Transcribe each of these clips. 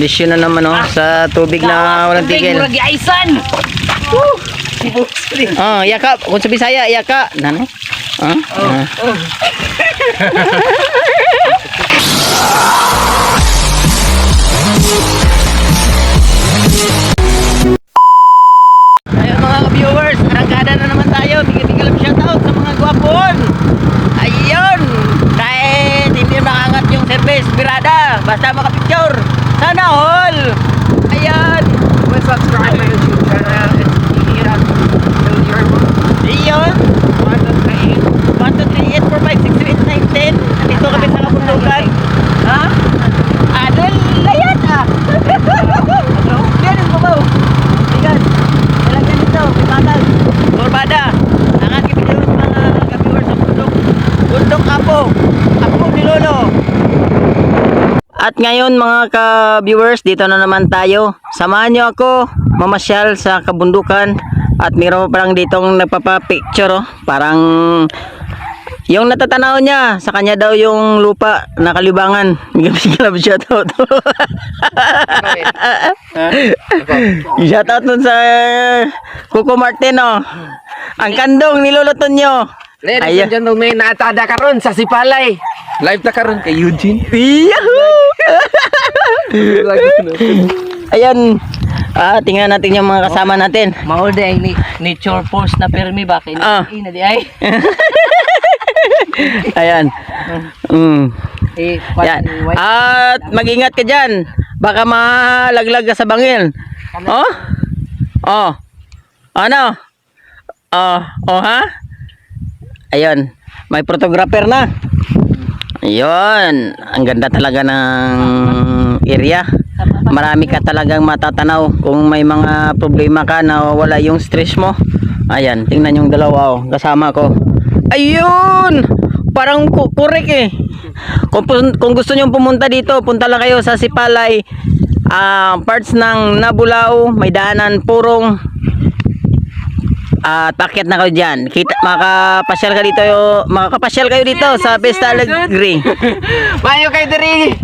Kondisyon na naman sa tubig na walang tigil. Murag giaisan. Oh, yaka. Kung sa Bisaya, yaka. Nano? Ayun mga viewers, arangkada na naman tayo. Bigyan shoutout sa mga gwapon. Ayun. Kahit hindi makangat yung service, birada. Basta makapicture. Sana all. Ayun. Please subscribe my YouTube channel and hit up Ayun. 1, 2, 3, 4, 5, 6, 7, 8, 9, 10. Nandito kami sa kabundukan. Ha? Adol, layat ah. Yan yung babaw. Bigan. Walang ganito. Pimatag. Borbada. Ang aking video sa mga ka-viewers sa bundok. Bundok Apo. Apo ni Lolo. At ngayon mga ka-viewers, dito na naman tayo. Samahan nyo ako mamasyal sa kabundukan. At mayroon pa parang ditong nagpapapicture. Parang yung natatanaw niya, sa kanya daw yung lupa na kalibangan. Bigla shoutout. Shoutout nun sa Coco Martin. Ang kandong niluluton nyo. Ladies and gentlemen, naatada karon sa Sipalay. Live na karon kay Eugene. Yahoo! Ayan. Tingnan natin yung mga kasama natin. Maol day ni nature force na permi ba kay na di ay. Ayan. Yan. At mag-ingat ka dyan. Baka malaglag ka sa bangil. Ano? Ha? Ayun. May photographer na. Ayun. Ang ganda talaga ng area. Marami ka talagang matatanaw kung may mga problema ka na wala yung stress mo. Ayan, tingnan yung dalawa kasama ko. Ayun! Parang correct eh. Kung gusto nyo pumunta dito, punta lang kayo sa Sipalay. Parts ng Nabulaw, may daanan, Purong. Paket na kayo dyan. Makakapasyal kayo dito sa Vista Alegre. Mayo kay Diri.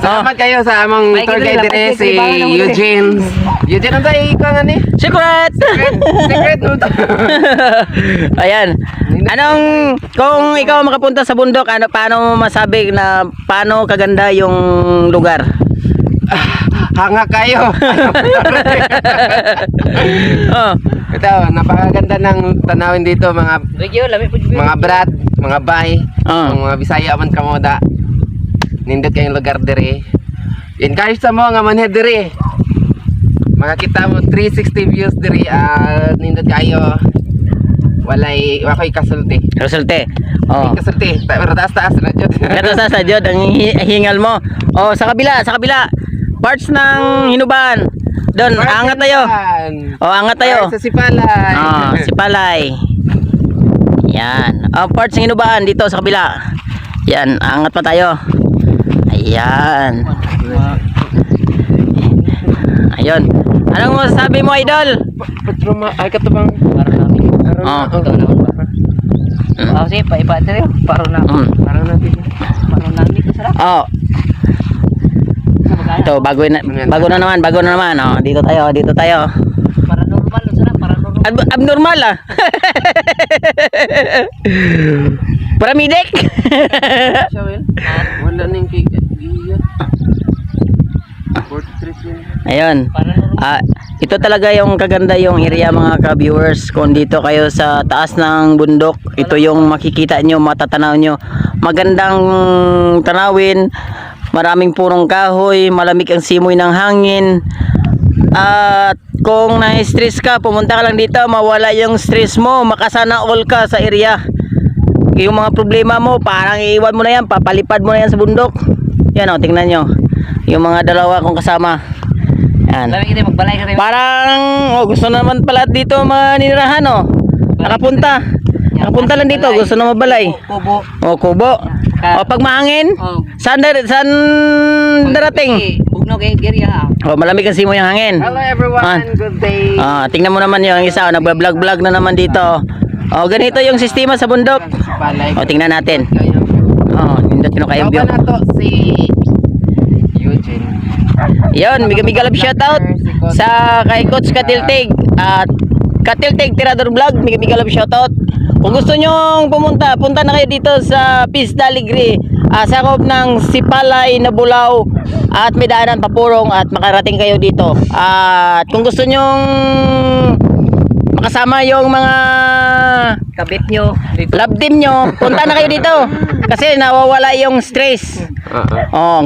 Salamat kayo sa among tour guide dire si Eugene. Eugene ang tayo ikaw ni? Secret No to. Ayan. Kung ikaw makapunta sa bundok, paano mo masabi na paano kaganda yung lugar? Hanga kayo. Ito, napakaganda ng tanawin dito mga brad, mga bay, mga Bisaya man kamoda. Nindot kayong lugar dire. Encourage sa mo nga manhe dire. Makakita mo 360 views dire. Nindot kayo. Wakoy kasulti. Kasulti. Pero taas na jud. Taas na jud ang hingal mo. Sa kabila. Parts ng Hinuban. Doon, angat tayo. Angat tayo. Sa Sipalay. Sipalay. Yan. Parts ng Hinuban dito sa kabila. Yan, angat pa tayo. Ayan. Ayun. Anong masasabi mo, idol? Patroma, ay katubang. Parang namin. Sige, paiba tayo. Parang namin kasarap. Ito, bago na naman. Dito tayo. Paranormal, sarap, paranormal. Abnormal Paramedic. Wala ning kaya. Ayun. Ito talaga yung kaganda yung area mga ka-viewers. Kung dito kayo sa taas ng bundok, ito yung makikita nyo, matatanaw nyo. Magandang tanawin, maraming purong kahoy, malamig ang simoy ng hangin. At kung na-stress ka, pumunta ka lang dito, mawala yung stress mo, makasana all ka sa area. Yung mga problema mo, parang iiwan mo na yan, papalipad mo na yan sa bundok. Yan tingnan nyo. Yung mga dalawa kong kasama. Yan. Parang gusto naman pala dito manirahan Nakapunta lang dito, gusto na mabalay. Kubo. Pag mahangin, saan darating? Malamig ang simoy ang hangin. Hello everyone, good day. Tingnan mo naman yung isa, nagba-vlog na naman dito. Ganito yung sistema sa bundok. Tingnan natin. Nindot ko kayo view. Na to si Eugene. Yun, mega love shoutout sa kay Coach Katiltig at Katiltig Tirador Vlog, mega love shoutout. Kung gusto nyo pumunta, punta na kayo dito sa Peace Daligri, sakop ng Sipalay na Bulao at may daanan papurong at makarating kayo dito. At kung gusto nyong makasama yung mga Kabit nyo. Dito. love team nyo, punta na kayo dito kasi nawawala yung stress.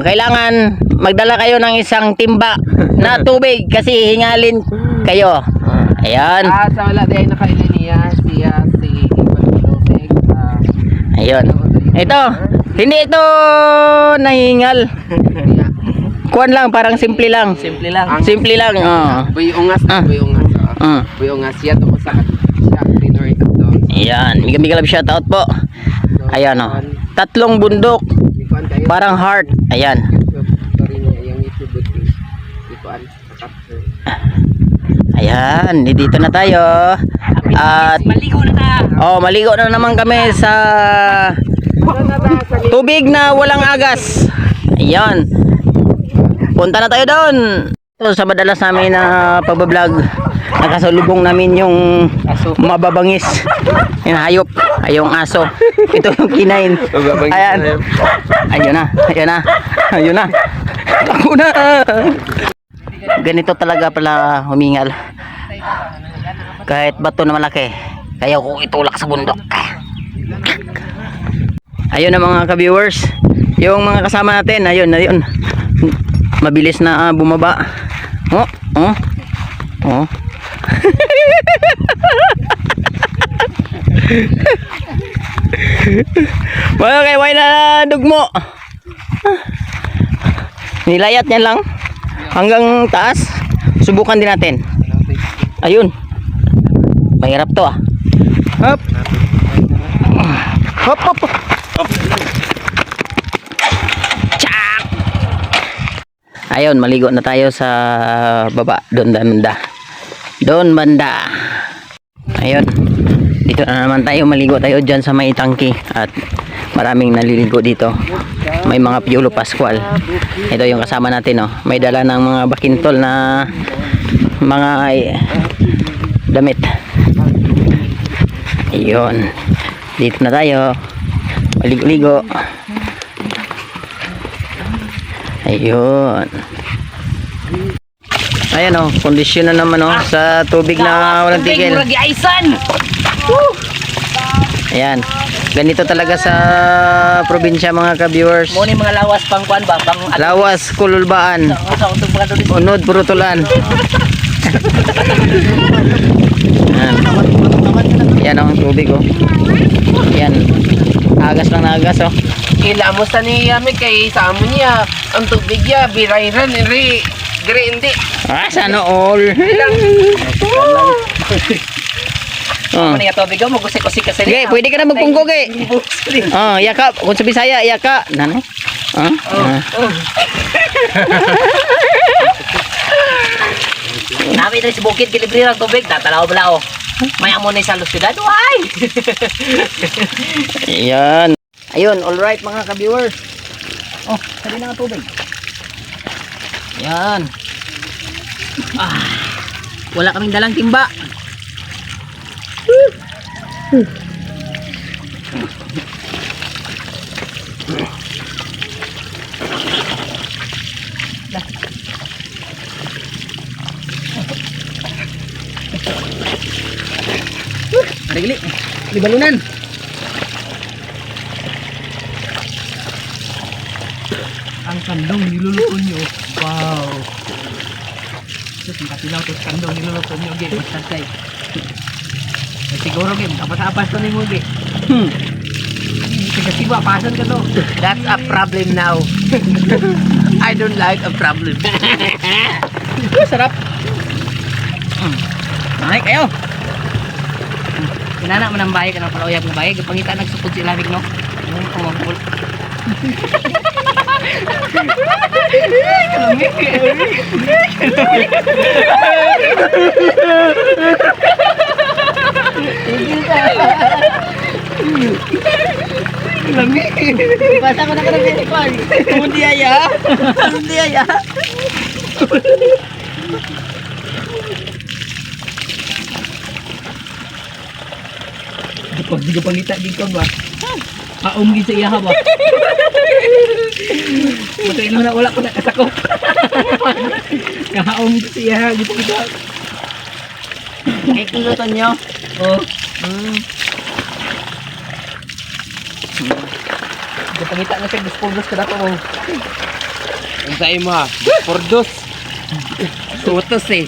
Kailangan magdala kayo ng isang timba na tubig kasi hingalin kayo. Ayan. Sa wala din nakailan niya siya si Tubig. Ayun. Ito, hindi ito nahingal. Kuan lang, parang simple lang. Simple lang. Simple lang. Buyungas, buyungas. Buyungas siya to sa dinner ito. Ayan, mega love shoutout po. Ayan oh. 3 bundok, parang heart. Ayan. Sorry niya yung YouTube ikuan capture. Ayan, dito na tayo. At Maligo na ta. maligo na naman kami sa tubig na walang agas. Ayan. Punta na tayo doon. So, sa madalas namin na pagbablog, nakasalubong namin yung mababangis. Yung hayop, ay yung aso. Ito yung kinain. Ayan. Ayun na, ayun na. Ayun na. Ako na. Ganito talaga pala humingal. Kahit bato na malaki, kaya ko itulak sa bundok. Ayun na mga ka-viewers, yung mga kasama natin, ayun, ayun. Mabilis na bumaba. Mga kayway na dugmo. Nilayat niyan lang hanggang taas. Subukan din natin. Ayun. Mahirap to ah. Hop. Hop hop. Hop. Chak. Ayun, maligo na tayo sa baba. Doon banda. Doon banda. Ayun. Dito na naman tayo, maligo tayo dyan sa may tangki. At maraming naliligo dito. May mga Piolo Pascual. Ito yung kasama natin, oh. May dala ng mga bakintol na mga damit. Ayun. Dito na tayo. Maligo-ligo. Ayun. Ayan, oh. Kondisyon na naman, oh. Sa tubig na walang tigil. Ayan. Ganito talaga sa probinsya mga ka-viewers. Mo ni mga lawas pang kuan ba? Pang Lawas, kululbaan. sa untog mga doon. Unod, purutulan. Ayan. Ayan ang tubig, oh. Ayan. Agas lang na agas, oh. Kila mo sa niya mi kay sa amo niya ang tubig niya birayran iri dire hindi. Sana all. Ano niya tubig mo gusik-gusik kasi. Okay, pwede ka na magpungkog eh. Yaka. Kung sa Bisaya, yaka. Nano? Namin rin si Bukid, delivery ng tubig. Tatalaw-balaw. May amo na sa lusyudad. Uy! Ayan. Ayun, alright mga ka-viewers. Oh, sabi na nga tubig. Ayan. Wala kaming dalang timba. Gili, di balunan. Ang kandong niluluto nyo. Wow. Sus, makatilaw to kandong niluluto nyo. Okay, magsagsay. Siguro, game, apas-apas to ni Mugi. Kasi ba, pasan ka to. That's a problem now. I don't like a problem. Sarap. Naik kayo. Inana man ang bahay ka ng palauyag na bahay. Pangita nagsukod si Lamig, no? Basa ko na ka ng Hindi aya. Hindi aya. Pag di ka pangita dito ba? Haom gid sa iya ba? Matay na wala ko nakasakop. Kahaom gid sa iya gid kita. Ay, kulutan nyo. Oh, di pangita na siya dispogos kada ko. Ang sa'yo mo ha, pordos. Sutos eh.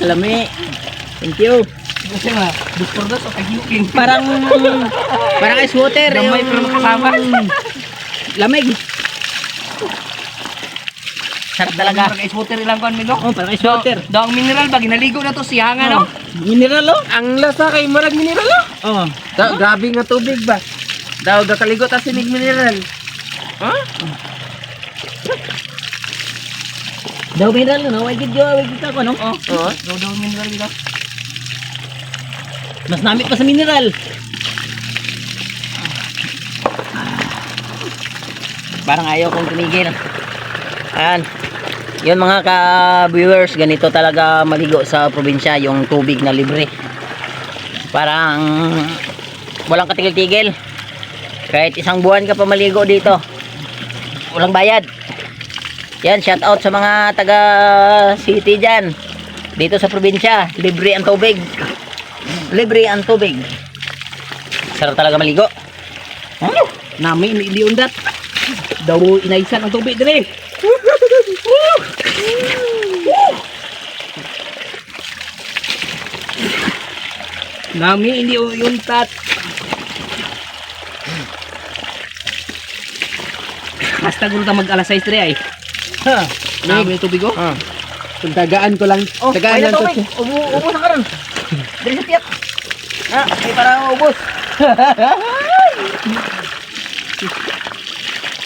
Lami. Thank you. Kasi nga, dispogos o kagiuking. Parang ice water. Damay pero makasama. Lamig. Sarap talaga. Parang ice water ilang kan migo. Oh, parang ice water. Daw ang mineral ba ginaligo na to siya nga no? Mineral oh. Ang lasa kay marag mineral oh. Oh. Grabe nga tubig ba? Daw gakaligo ta sinig mineral. Ha? Daw mineral no, wag gid ako no. Oh. Oo. Daw mineral dito. Mas namit pa sa mineral. Parang ayaw kong tumigil. Ayan. Yun mga ka-viewers, ganito talaga maligo sa probinsya, yung tubig na libre. Parang walang katigil-tigil. Kahit isang buwan ka pa maligo dito, walang bayad. Yan, shout out sa mga taga city dyan. Dito sa probinsya, libre ang tubig. Libre ang tubig. Sarap talaga maligo. Huh? Nami hindi undat. Daw inaisan ang tubig dire. Nami hindi untat. Basta gulo ta mag-alas 6 dire ay. Ha, Nami tubig oh. Kung tagaan ko lang. oh, Tagaan lang tubig. to. Ubus na karon. Dali sa tiyap. Ha, ay para ubus.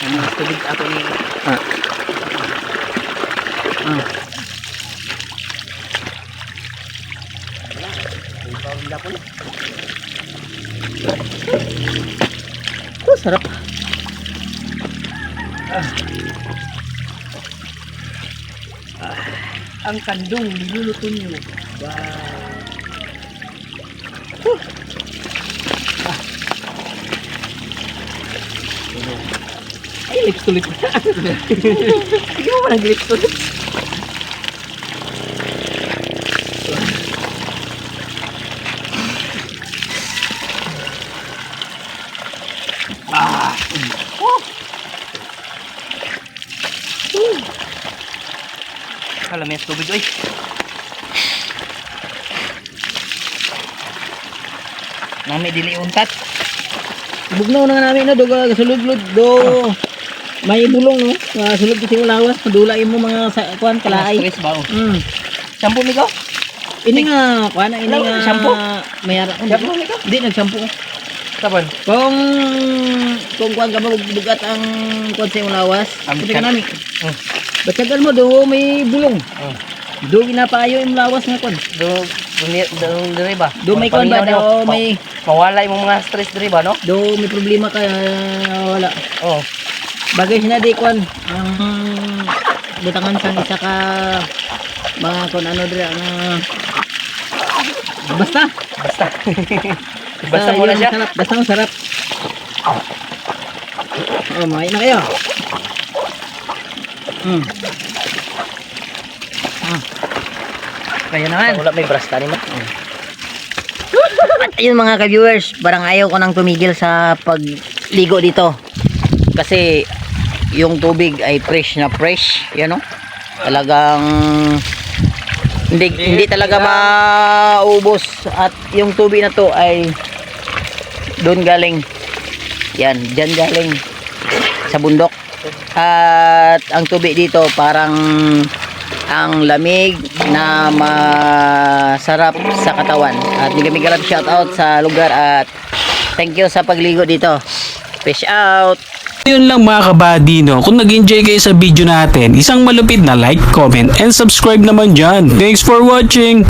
Ang tubig ato ni Oh, sarap. ang kandong niluluto niyo. Ay, lips to lips. Hindi mo man lips to lips. Alam mo yung tubig, oy. Nami dili untat. Bugnaw na nga namin na doga sulod-lod do. May bulong no. Sulod kasi lawas, padulain mo mga kuan kalaay. Stress ba? Mm. Shampoo mi ko? Ini nga kuan ini Hello, nga shampoo? Mayara. Shampoo mi ko? Hindi nag-shampoo. Sabon. Kung kuan ka ba bugat ang kuan sa imong lawas, Ang kita ka nami. Mm. Batyagan mo do may bulong. Oh. Do ginapaayo imong lawas nga kuan. Do dire ba? Do may kuan ba do may mawala imong mga stress dire ba no? do may problema ka wala. Oh. Bagay sina di kuan ang butangan sang isa ka mga kuan ano dira na basta Basta mo na yun, siya. sarap. Basta masarap. Oh, main na kayo. Kaya naman. Wala may brush tani mo. At ayun mga ka-viewers, parang ayaw ko nang tumigil sa pagligo dito. Kasi yung tubig ay fresh na fresh, yan no? Talagang hindi talaga maubos at yung tubig na to ay doon galing. Yan, diyan galing sa bundok. At ang tubig dito parang ang lamig na masarap sa katawan. At bigyan love shout out sa lugar at thank you sa pagligo dito. Peace out. Yun lang mga kabady, no? Kung nag-enjoy kayo sa video natin, isang malupit na like, comment, and subscribe naman dyan. Thanks for watching!